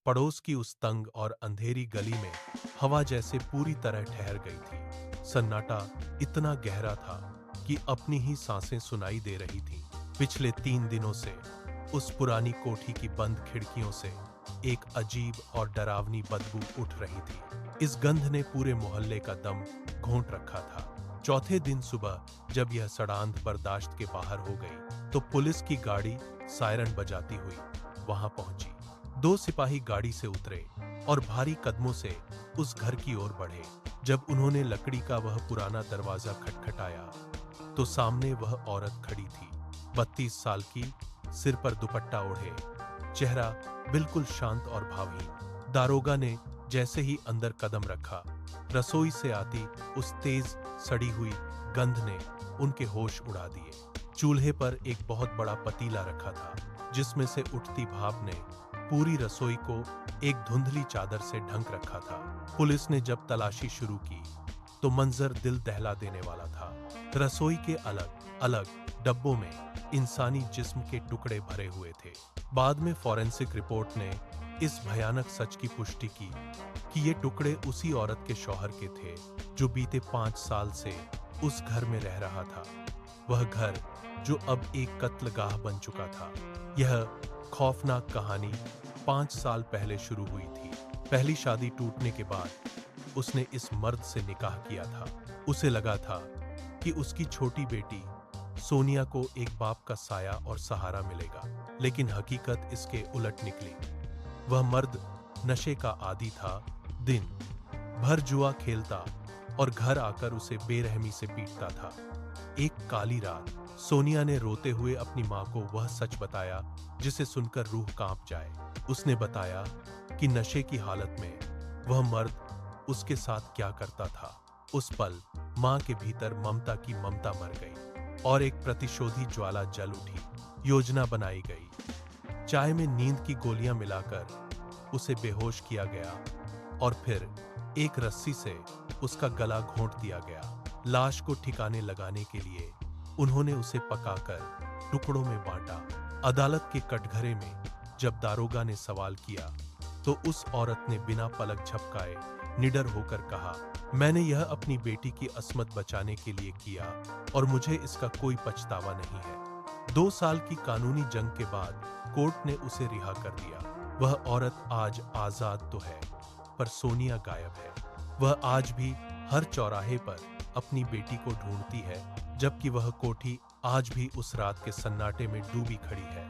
पड़ोस की उस तंग और अंधेरी गली में हवा जैसे पूरी तरह ठहर गई थी। सन्नाटा इतना गहरा था कि अपनी ही सांसें सुनाई दे रही थीं। पिछले 3 दिनों से उस पुरानी कोठी की बंद खिड़कियों से एक अजीब और डरावनी बदबू उठ रही थी। इस गंध ने पूरे मोहल्ले का दम घोंट रखा था। चौथे दिन सुबह जब यह सड़ांध बर्दाश्त के बाहर हो गई तो पुलिस की गाड़ी सायरन बजाती हुई वहां पहुंची। 2 सिपाही गाड़ी से उतरे और भारी कदमों से उस घर की ओर बढ़े। जब उन्होंने लकड़ी का वह पुराना दरवाजा खटखटाया तो सामने वह औरत खड़ी थी। 32 साल की, सिर पर दुपट्टा ओढ़े, चेहरा बिल्कुल शांत और भावहीन। दारोगा ने जैसे ही अंदर कदम रखा, रसोई से आती उस तेज सड़ी हुई गंध ने उनके होश उड़ा दिए। चूल्हे पर एक बहुत बड़ा पतीला रखा था जिसमें से उठती भाप ने पूरी रसोई को एक धुंधली चादर से ढक रखा था। पुलिस ने जब तलाशी शुरू की तो मंजर दिल दहला देने वाला था। रसोई के अलग अलग डब्बों में इंसानी जिस्म के टुकड़े भरे हुए थे। बाद में फॉरेंसिक रिपोर्ट ने इस भयानक सच की पुष्टि की कि ये टुकड़े उसी औरत के शौहर के थे जो बीते 5 साल से उस घर में रह रहा था। वह घर जो अब एक कत्लगाह बन चुका था। यह खौफनाक कहानी 5 साल पहले शुरू हुई थी। पहली शादी टूटने के बाद उसने इस मर्द से निकाह किया था। उसे लगा था कि उसकी छोटी बेटी सोनिया को एक बाप का साया और सहारा मिलेगा, लेकिन हकीकत इसके उलट निकली। वह मर्द नशे का आदी था, दिन भर जुआ खेलता और घर आकर उसे बेरहमी से पीटता था। एक काली रात सोनिया ने रोते हुए अपनी मां को वह सच बताया जिसे सुनकर रूह कांप जाए। उसने बताया कि नशे की हालत में वह मर्द उसके साथ क्या करता था। उस पल मां के भीतर ममता की ममता मर गई और एक प्रतिशोधी ज्वाला जल उठी। योजना बनाई गई। चाय में नींद की गोलियां मिलाकर उसे बेहोश किया गया और फिर एक रस्सी से उसका गला घोंट दिया गया। लाश को ठिकाने लगाने के लिए उन्होंने उसे पकाकर टुकड़ों में बांटा। अदालत के कटघरे में जब दारोगा ने सवाल किया तो उस औरत ने बिना पलक झपकाए निडर होकर कहा, मैंने यह अपनी बेटी की अस्मत बचाने के लिए किया और मुझे इसका कोई पछतावा नहीं है। 2 साल की कानूनी जंग के बाद कोर्ट ने उसे रिहा कर दिया। वह औरत आज आजाद तो है, पर सोनिया गायब है। वह आज भी हर चौराहे पर अपनी बेटी को ढूंढती है, जबकि वह कोठी आज भी उस रात के सन्नाटे में डूबी खड़ी है।